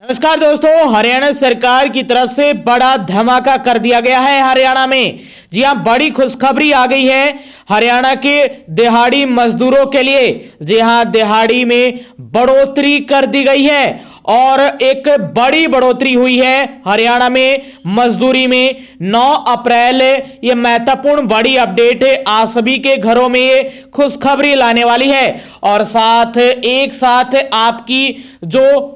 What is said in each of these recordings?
नमस्कार दोस्तों, हरियाणा सरकार की तरफ से बड़ा धमाका कर दिया गया है हरियाणा में। जी हां, बड़ी खुशखबरी आ गई है हरियाणा के दिहाड़ी मजदूरों के लिए। जी हां, दिहाड़ी में बढ़ोतरी कर दी गई है और एक बड़ी बढ़ोतरी हुई है हरियाणा में मजदूरी में 9 अप्रैल। ये महत्वपूर्ण बड़ी अपडेट आप सभी के घरों में ये खुशखबरी लाने वाली है और एक साथ आपकी जो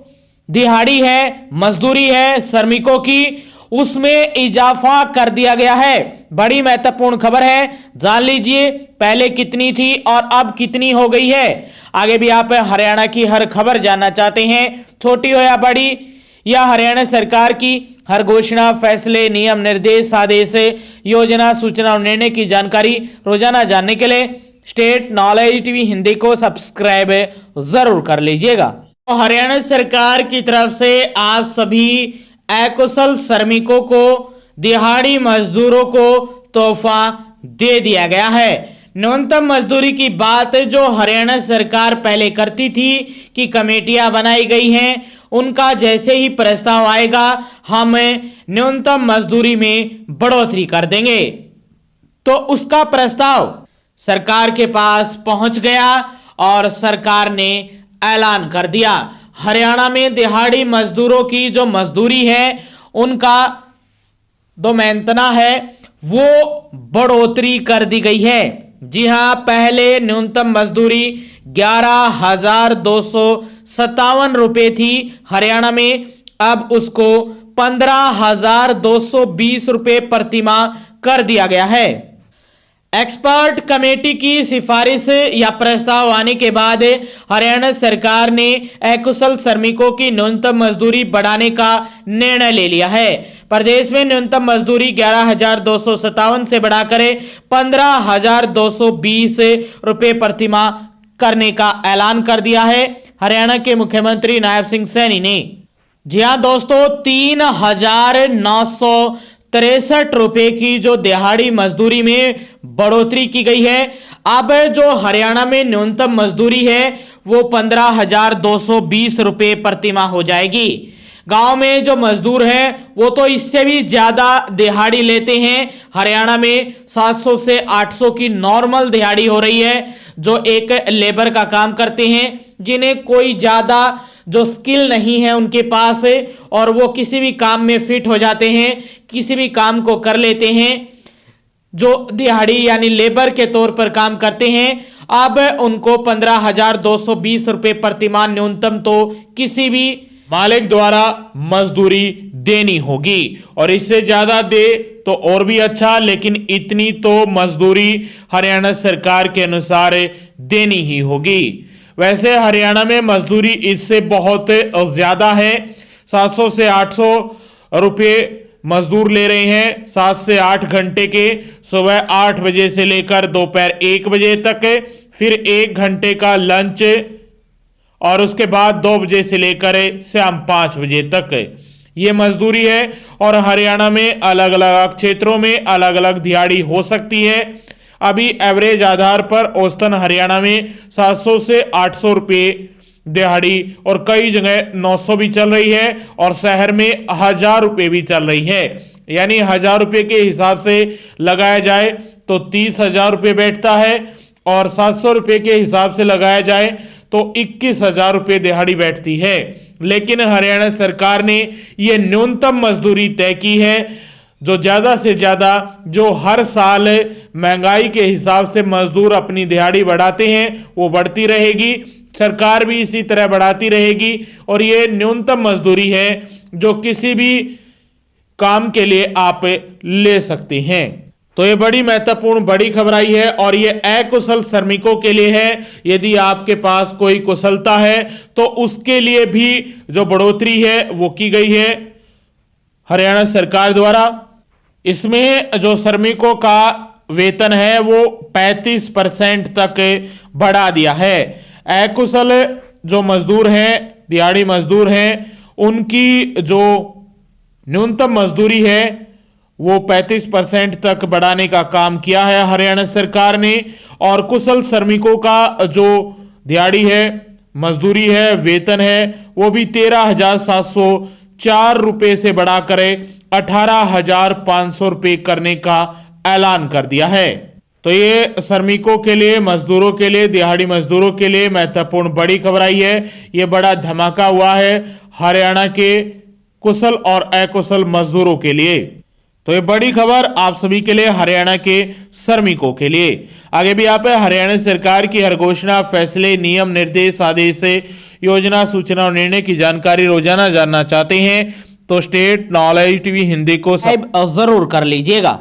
दिहाड़ी है, मजदूरी है श्रमिकों की, उसमें इजाफा कर दिया गया है। बड़ी महत्वपूर्ण खबर है, जान लीजिए पहले कितनी थी और अब कितनी हो गई है। आगे भी आप हरियाणा की हर खबर जानना चाहते हैं, छोटी हो या बड़ी, या हरियाणा सरकार की हर घोषणा, फैसले, नियम, निर्देश, आदेश, योजना, सूचना और निर्णय की जानकारी रोजाना जानने के लिए स्टेट नॉलेज टीवी हिंदी को सब्सक्राइब जरूर कर लीजिएगा। हरियाणा सरकार की तरफ से आप सभी अकुशल श्रमिकों को, दिहाड़ी मजदूरों को तोहफा दे दिया गया है। न्यूनतम मजदूरी की बात जो हरियाणा सरकार पहले करती थी कि कमेटियां बनाई गई हैं, उनका जैसे ही प्रस्ताव आएगा हम न्यूनतम मजदूरी में बढ़ोतरी कर देंगे, तो उसका प्रस्ताव सरकार के पास पहुंच गया और सरकार ने ऐलान कर दिया। हरियाणा में दिहाड़ी मजदूरों की जो मजदूरी है, उनका जो मेंतना है वो बढ़ोतरी कर दी गई है। जी हां, पहले न्यूनतम मजदूरी 11,257 रुपए थी हरियाणा में, अब उसको 15,220 रुपए प्रतिमाह कर दिया गया है। एक्सपर्ट कमेटी की सिफारिश या प्रस्ताव आने के बाद हरियाणा सरकार ने अकुशल श्रमिकों की न्यूनतम मजदूरी बढ़ाने का निर्णय ले लिया है। प्रदेश में न्यूनतम मजदूरी 11,257 से बढ़ाकर 15,220 रुपए प्रतिमाह करने का ऐलान कर दिया है हरियाणा के मुख्यमंत्री नायब सिंह सैनी ने। जी हां दोस्तों, 3,963 रुपए की जो दिहाड़ी मजदूरी में बढ़ोतरी की गई है। अब जो हरियाणा में न्यूनतम मजदूरी है वो 15,220 रुपए प्रतिमाह हो जाएगी। गांव में जो मजदूर हैं वो तो इससे भी ज्यादा दिहाड़ी लेते हैं। हरियाणा में 700 से 800 की नॉर्मल दिहाड़ी हो रही है, जो एक लेबर का काम करते हैं, जिन्हें कोई ज्यादा जो स्किल नहीं है उनके पास, और वो किसी भी काम में फिट हो जाते हैं, किसी भी काम को कर लेते हैं, जो दिहाड़ी यानी लेबर के तौर पर काम करते हैं। अब उनको 15,220 रुपए प्रतिमाह न्यूनतम तो किसी भी मालिक द्वारा मजदूरी देनी होगी, और इससे ज्यादा दे तो और भी अच्छा, लेकिन इतनी तो मजदूरी हरियाणा सरकार के अनुसार देनी ही होगी। वैसे हरियाणा में मजदूरी इससे बहुत ज्यादा है। 700 से 800 रुपये मजदूर ले रहे हैं 7 से 8 घंटे के, सुबह 8 बजे से लेकर दोपहर 1 बजे तक, फिर 1 घंटे का लंच, और उसके बाद 2 बजे से लेकर शाम 5 बजे तक ये मजदूरी है। और हरियाणा में अलग अलग क्षेत्रों में अलग अलग दिहाड़ी हो सकती है। अभी एवरेज आधार पर औसतन हरियाणा में 700 से 800 रुपये दिहाड़ी, और कई जगह 900 भी चल रही है, और शहर में 1,000 रुपये भी चल रही है। यानी 1,000 रुपये के हिसाब से लगाया जाए तो 30,000 रुपये बैठता है, और 700 रुपये के हिसाब से लगाया जाए तो 21,000 रुपये दिहाड़ी बैठती है। लेकिन हरियाणा सरकार ने यह न्यूनतम मजदूरी तय की है, जो ज्यादा से ज्यादा, जो हर साल महंगाई के हिसाब से मजदूर अपनी दिहाड़ी बढ़ाते हैं, वो बढ़ती रहेगी। सरकार भी इसी तरह बढ़ाती रहेगी, और ये न्यूनतम मजदूरी है जो किसी भी काम के लिए आप ले सकते हैं। तो ये बड़ी महत्वपूर्ण बड़ी खबर आई है, और ये अकुशल श्रमिकों के लिए है। यदि आपके पास कोई कुशलता है तो उसके लिए भी जो बढ़ोतरी है वो की गई है हरियाणा सरकार द्वारा। इसमें जो श्रमिकों का वेतन है वो 35% तक बढ़ा दिया है। अकुशल जो मजदूर हैं, दिहाड़ी मजदूर हैं, उनकी जो न्यूनतम मजदूरी है वो 35% तक बढ़ाने का काम किया है हरियाणा सरकार ने। और कुशल श्रमिकों का जो दिहाड़ी है मजदूरी है, वेतन है, वो भी 13,704 रुपए से बढ़ाकर 18,500 रुपए करने का ऐलान कर दिया है। तो ये श्रमिकों के लिए, मजदूरों के लिए, दिहाड़ी मजदूरों के लिए महत्वपूर्ण बड़ी खबर आई है। ये बड़ा धमाका हुआ है हरियाणा के कुशल और अकुशल मजदूरों के लिए। तो ये बड़ी खबर आप सभी के लिए, हरियाणा के श्रमिकों के लिए। आगे भी आप हरियाणा सरकार की हर घोषणा, फैसले, नियम, निर्देश, आदेश, योजना, सूचना और निर्णय की जानकारी रोजाना जानना चाहते हैं तो स्टेट नॉलेज टीवी हिंदी को सब्सक्राइब जरूर कर लीजिएगा।